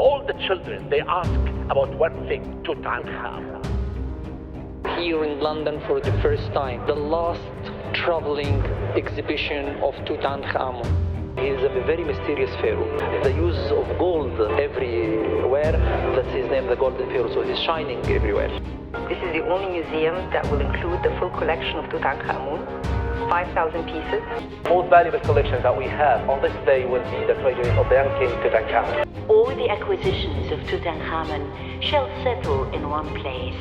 All the children, they ask about one thing, Tutankhamun. Here in London for the first time, the last traveling exhibition of Tutankhamun. He is a very mysterious pharaoh. The use of gold everywhere, that's his name, the golden pharaoh, so he's shining everywhere. This is the only museum that will include the full collection of Tutankhamun, 5,000 pieces. The most valuable collection that we have on display will be the treasury of the young king Tutankhamun. All the acquisitions of Tutankhamun shall settle in one place.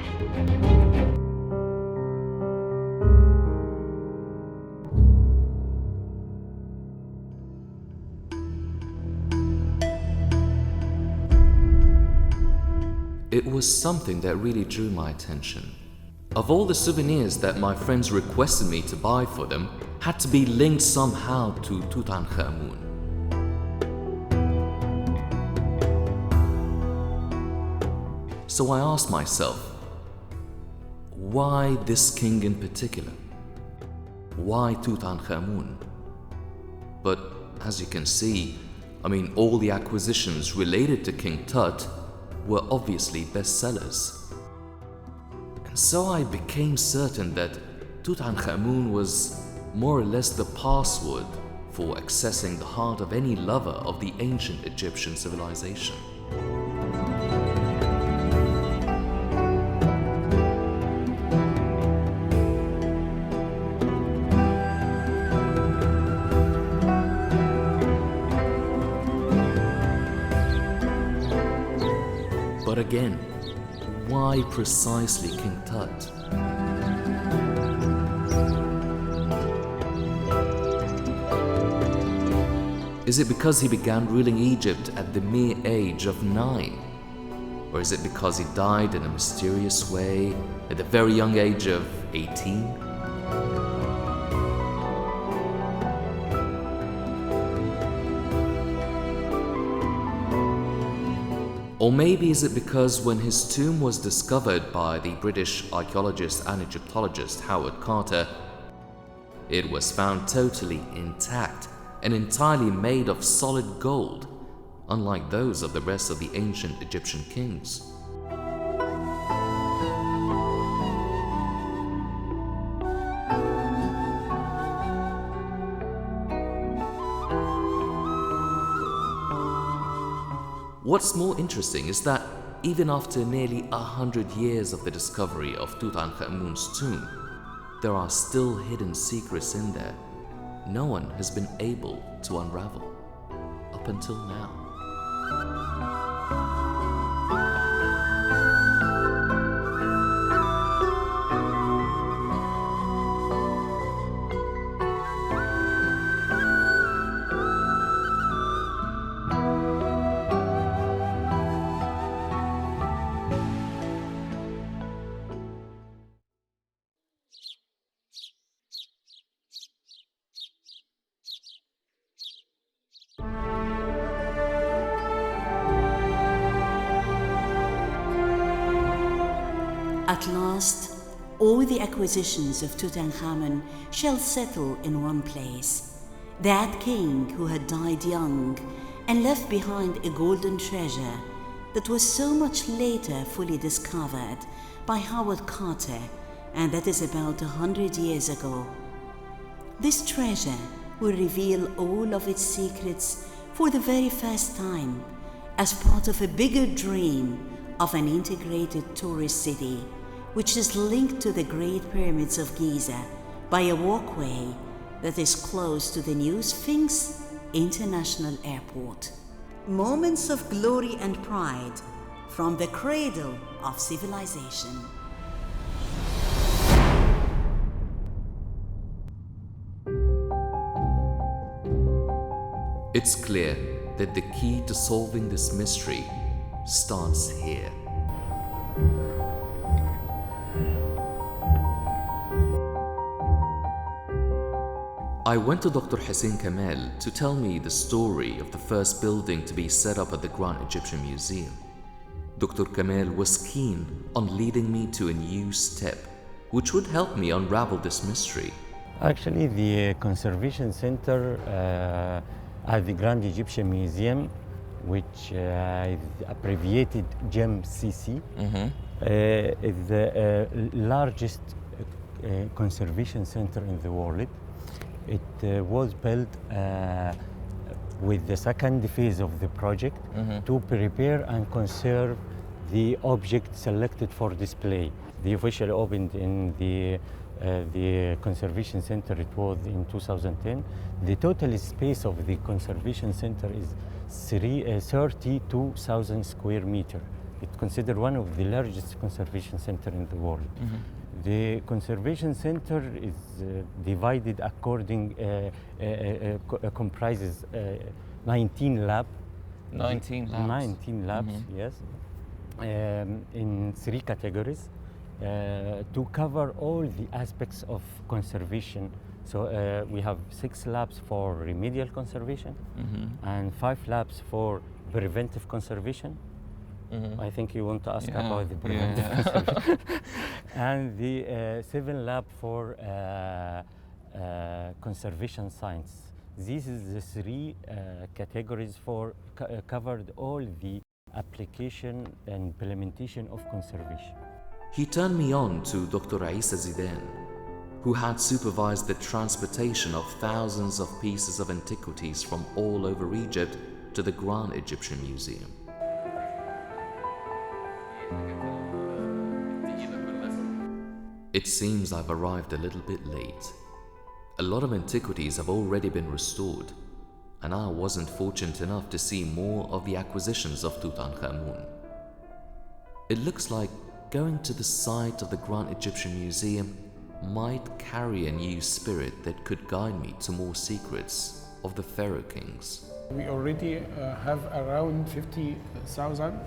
It was something that really drew my attention. Of all the souvenirs that my friends requested me to buy for them, had to be linked somehow to Tutankhamun. So I asked myself, why this king in particular? Why Tutankhamun? But as you can see, all the acquisitions related to King Tut were obviously bestsellers. And so I became certain that Tutankhamun was more or less the password for accessing the heart of any lover of the ancient Egyptian civilization. But again, why precisely King Tut? Is it because he began ruling Egypt at the mere age of 9? Or is it because he died in a mysterious way at the very young age of 18? Or maybe is it because when his tomb was discovered by the British archaeologist and Egyptologist Howard Carter, it was found totally intact and entirely made of solid gold, unlike those of the rest of the ancient Egyptian kings. What's more interesting is that even after nearly 100 years of the discovery of Tutankhamun's tomb, there are still hidden secrets in there no one has been able to unravel up until now. At last, all the acquisitions of Tutankhamun shall settle in one place. That king who had died young and left behind a golden treasure that was so much later fully discovered by Howard Carter, and that is about 100 years ago. This treasure will reveal all of its secrets for the very first time as part of a bigger dream of an integrated tourist city, which is linked to the Great Pyramids of Giza by a walkway that is close to the new Sphinx International Airport. Moments of glory and pride from the cradle of civilization. It's clear that the key to solving this mystery starts here. I went to Dr. Hussein Kamal to tell me the story of the first building to be set up at the Grand Egyptian Museum. Dr. Kamal was keen on leading me to a new step, which would help me unravel this mystery. Actually, the conservation center at the Grand Egyptian Museum which is abbreviated GEMCC, is the largest conservation center in the world. It was built with the second phase of the project to prepare and conserve the object selected for display. The officially opened in the conservation center, it was in 2010. The total space of the conservation center is 32,000 square meters. It's considered one of the largest conservation centers in the world. The conservation center is divided according, comprises 19 labs. 19 labs? 19 labs, yes, in 3 categories to cover all the aspects of conservation. So we have 6 labs for remedial conservation and 5 labs for preventive conservation. I think you want to ask about the preventive conservation. And the 7 lab for conservation science. These is the 3 categories for covered all the application and implementation of conservation. He turned me on to Dr. Isa Zidane, who had supervised the transportation of thousands of pieces of antiquities from all over Egypt to the Grand Egyptian Museum. It seems I've arrived a little bit late. A lot of antiquities have already been restored, and I wasn't fortunate enough to see more of the acquisitions of Tutankhamun. It looks like going to the site of the Grand Egyptian Museum might carry a new spirit that could guide me to more secrets of the Pharaoh kings. We already have around 50,000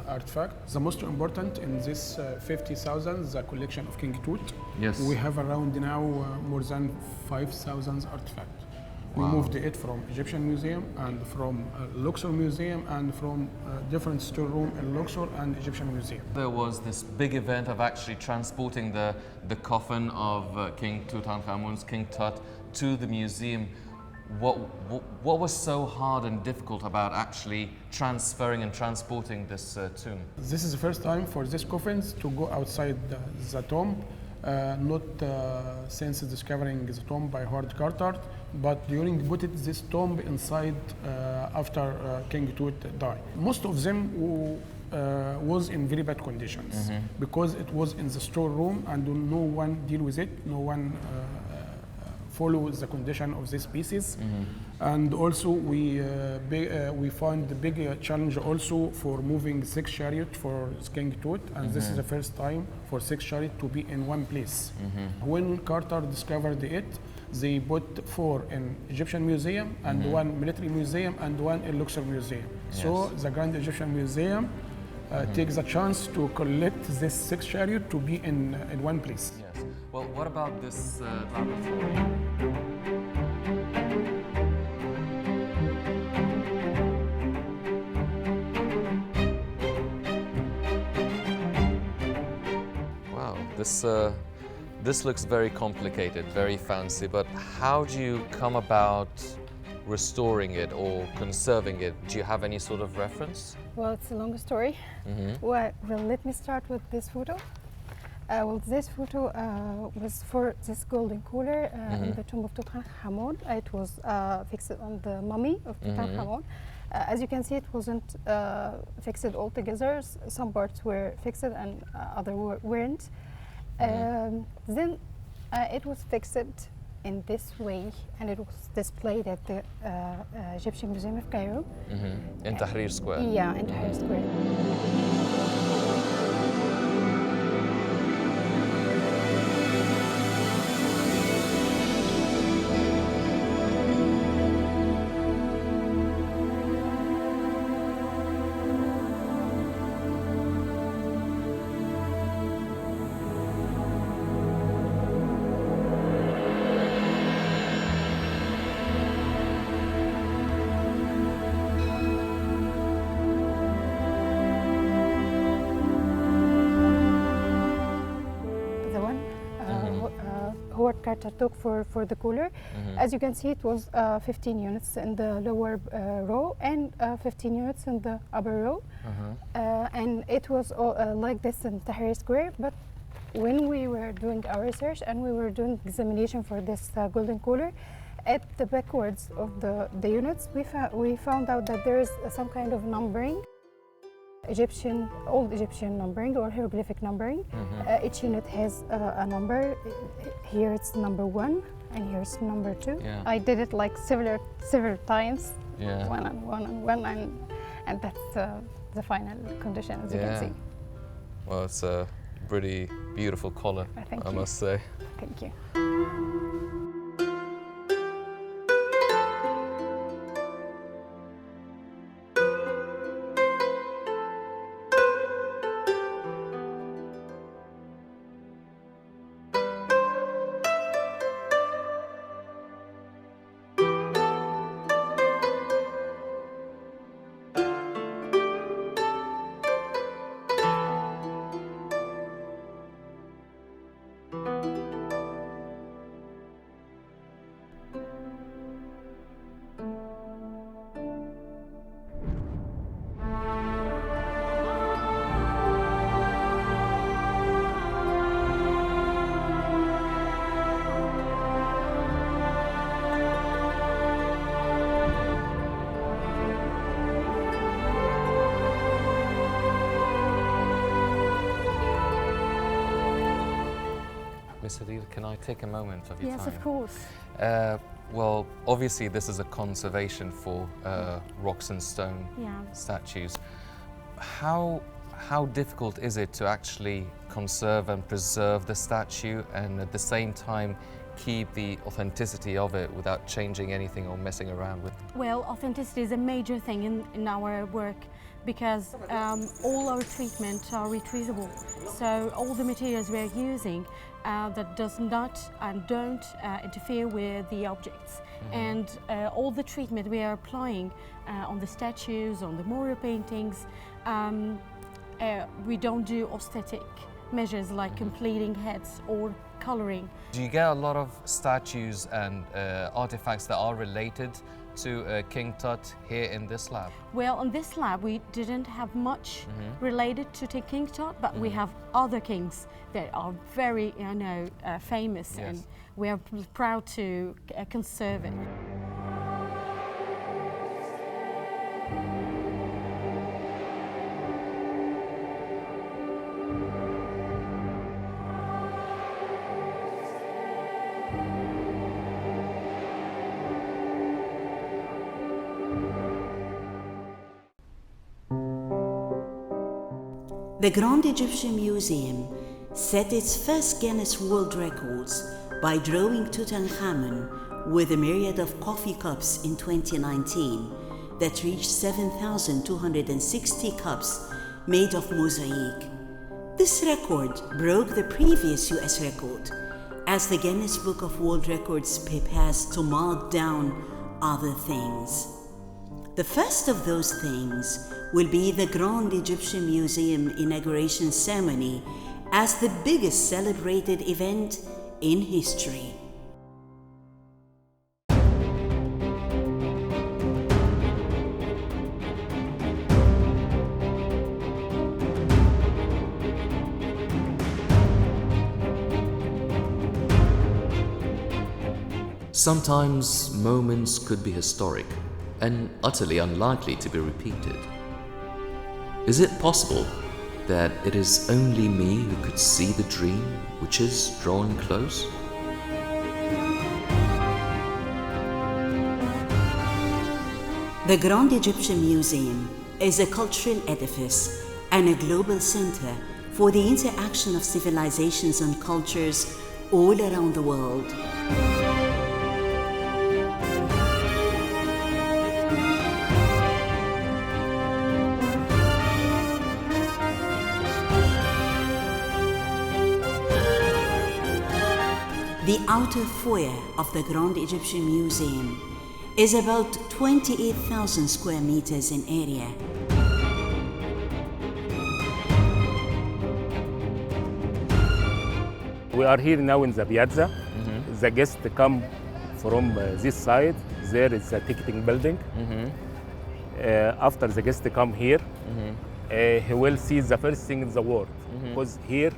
artifacts. The most important in this 50,000 is the collection of King Tut. Yes. We have around now more than 5,000 artifacts. We moved it from Egyptian Museum and from Luxor Museum and from different storeroom in Luxor and Egyptian Museum. There was this big event of actually transporting the coffin of King Tutankhamun's King Tut to the museum. What was so hard and difficult about actually transferring and transporting this tomb? This is the first time for these coffins to go outside the tomb, not since discovering the tomb by Howard Carter, but during putting this tomb inside after King Tut died. Most of them was in very bad conditions because it was in the storeroom and no one deal with it, no one follow the condition of these pieces. And also we found the big challenge also for moving 6 chariots for King Tut, and this is the first time for 6 chariots to be in one place. When Carter discovered it, they put 4 in Egyptian Museum and 1 military museum and 1 in Luxor Museum. Yes. So the Grand Egyptian Museum takes a chance to collect this 6 chariots to be in one place. Yes. Well, what about this laboratory? Wow, this looks very complicated, very fancy, but how do you come about restoring it or conserving it? Do you have any sort of reference? Well, it's a long story. Well, let me start with this photo. Well, this photo was for this golden cooler in the tomb of Tutankhamun. It was fixed on the mummy of Tutankhamun. As you can see, it wasn't fixed all together. Some parts were fixed and other weren't. Then it was fixed in this way, and it was displayed at the Egyptian Museum of Cairo. In Tahrir Square? Yeah, in Tahrir Square. Howard Carter took for the cooler. As you can see, it was 15 units in the lower row and 15 units in the upper row. And it was like this in Tahrir Square, but when we were doing our research and we were doing examination for this golden cooler, at the backwards of the units, we found out that there is some kind of numbering, old Egyptian numbering or hieroglyphic numbering. Each unit has a number. Here it's number 1, and here's number 2. Yeah. I did it like several times, Yeah. one and one and one, and that's the final condition, as you can see. Well, it's a pretty beautiful color, Thank I you. must say. Thank you. Miss Hadid, can I take a moment of your time? Yes, of course. Well, obviously this is a conservation for rocks and stone Yeah. statues. How difficult is it to actually conserve and preserve the statue and at the same time keep the authenticity of it without changing anything or messing around with it? Well, authenticity is a major thing in our work because all our treatments are retrievable. So all the materials we are using that does not and don't interfere with the objects. And all the treatment we are applying on the statues, on the mural paintings, we don't do aesthetic measures like completing heads or coloring. Do you get a lot of statues and artifacts that are related to King Tut here in this lab? Well, in this lab we didn't have much related to King Tut, but we have other kings that are very, famous, and we are proud to conserve it. The Grand Egyptian Museum set its first Guinness World Records by drawing Tutankhamun with a myriad of coffee cups in 2019 that reached 7,260 cups made of mosaic. This record broke the previous US record, as the Guinness Book of World Records prepares to mark down other things. The first of those things will be the Grand Egyptian Museum inauguration ceremony as the biggest celebrated event in history. Sometimes moments could be historic and utterly unlikely to be repeated. Is it possible that it is only me who could see the dream which is drawing close? The Grand Egyptian Museum is a cultural edifice and a global center for the interaction of civilizations and cultures all around the world. The outer foyer of the Grand Egyptian Museum is about 28,000 square meters in area. We are here now in the piazza. The guests come from this side. There is the ticketing building. After the guests come here, he will see the first thing in the world. Because here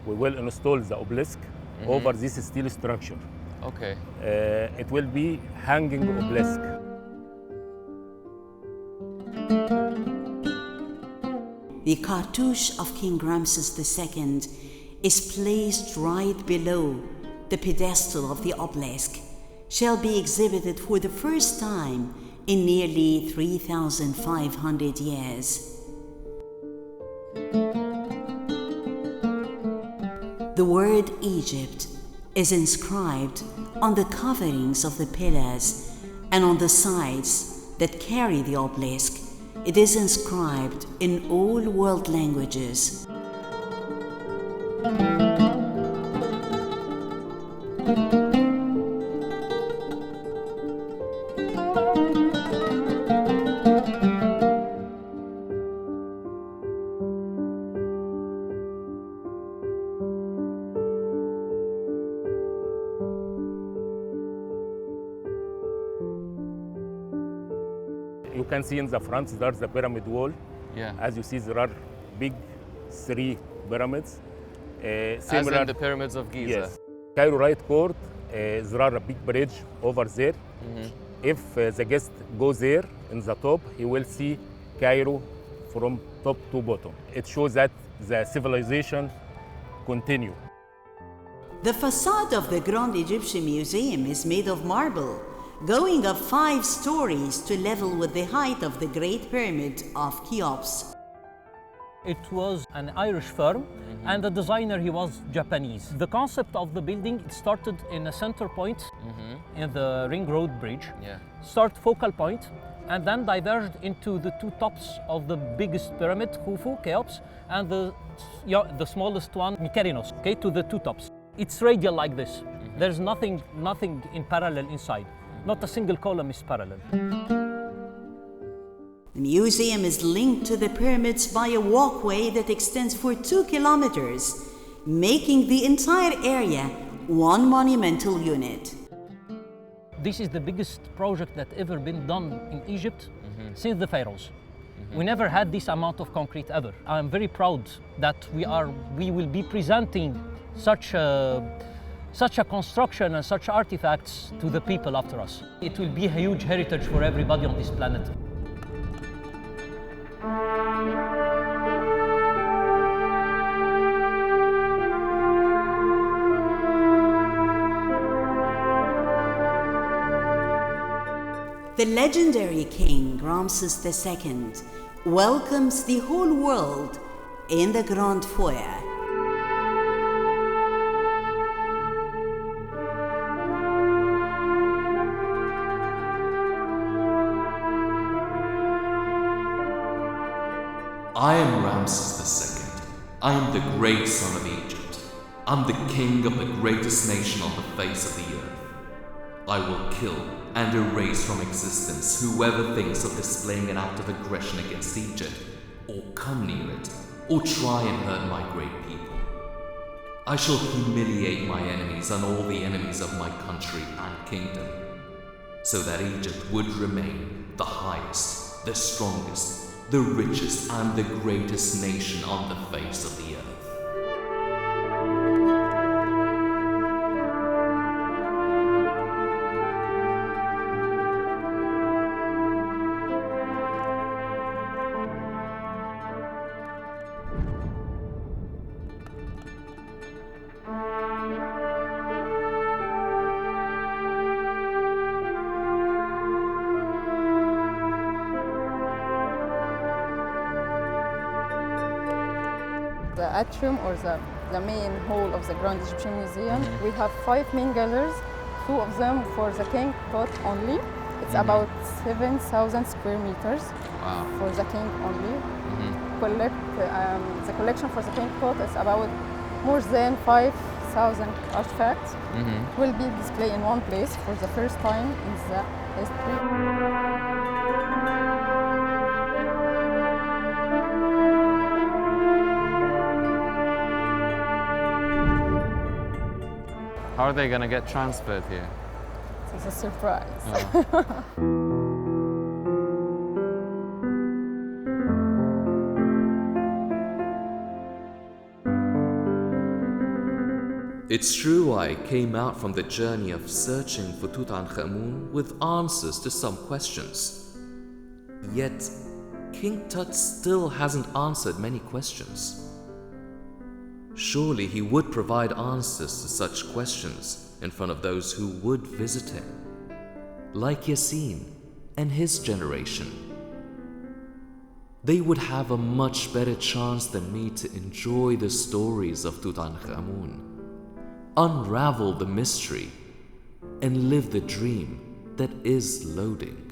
we will install the obelisk over this steel structure. Okay. It will be hanging obelisk. The cartouche of King Ramses II is placed right below the pedestal of the obelisk, shall be exhibited for the first time in nearly 3,500 years. The word Egypt is inscribed on the coverings of the pillars, and on the sides that carry the obelisk, it is inscribed in all world languages. You can see in the front there's the pyramid wall. Yeah. As you see, there are big 3 pyramids. As in the pyramids of Giza. Yes. Cairo right court, there are a big bridge over there. If the guest goes there in the top, he will see Cairo from top to bottom. It shows that the civilization continue. The facade of the Grand Egyptian Museum is made of marble, going up 5 stories to level with the height of the Great Pyramid of Cheops. It was an Irish firm, and the designer, he was Japanese. The concept of the building started in a center point in the Ring Road Bridge, start focal point, and then diverged into the 2 tops of the biggest pyramid, Khufu, Cheops, and the smallest one, Mykerinos, okay, to the 2 tops. It's radial like this. There's nothing in parallel inside. Not a single column is parallel. The museum is linked to the pyramids by a walkway that extends for 2 kilometers, making the entire area one monumental unit. This is the biggest project that ever been done in Egypt since the pharaohs. We never had this amount of concrete ever. I'm very proud that we will be presenting such a construction and such artifacts to the people after us. It will be a huge heritage for everybody on this planet. The legendary King Ramses II welcomes the whole world in the Grand Foyer. I am Ramses II. I am the great son of Egypt. I'm the king of the greatest nation on the face of the earth. I will kill and erase from existence whoever thinks of displaying an act of aggression against Egypt, or come near it, or try and hurt my great people. I shall humiliate my enemies and all the enemies of my country and kingdom, so that Egypt would remain the highest, the strongest, the richest and the greatest nation on the face of the earth. The atrium, or the main hall of the Grand Egyptian Museum, we have 5 main galleries, 2 of them for the King Tut only. It's about 7,000 square meters for the king only. The collection for the King Tut is about more than 5,000 artifacts. Will be displayed in one place for the first time in the history. How are they going to get transferred here? It's a surprise. It's true I came out from the journey of searching for Tutankhamun with answers to some questions. Yet, King Tut still hasn't answered many questions. Surely he would provide answers to such questions in front of those who would visit him, like Yasin and his generation. They would have a much better chance than me to enjoy the stories of Tutankhamun, unravel the mystery, and live the dream that is loading.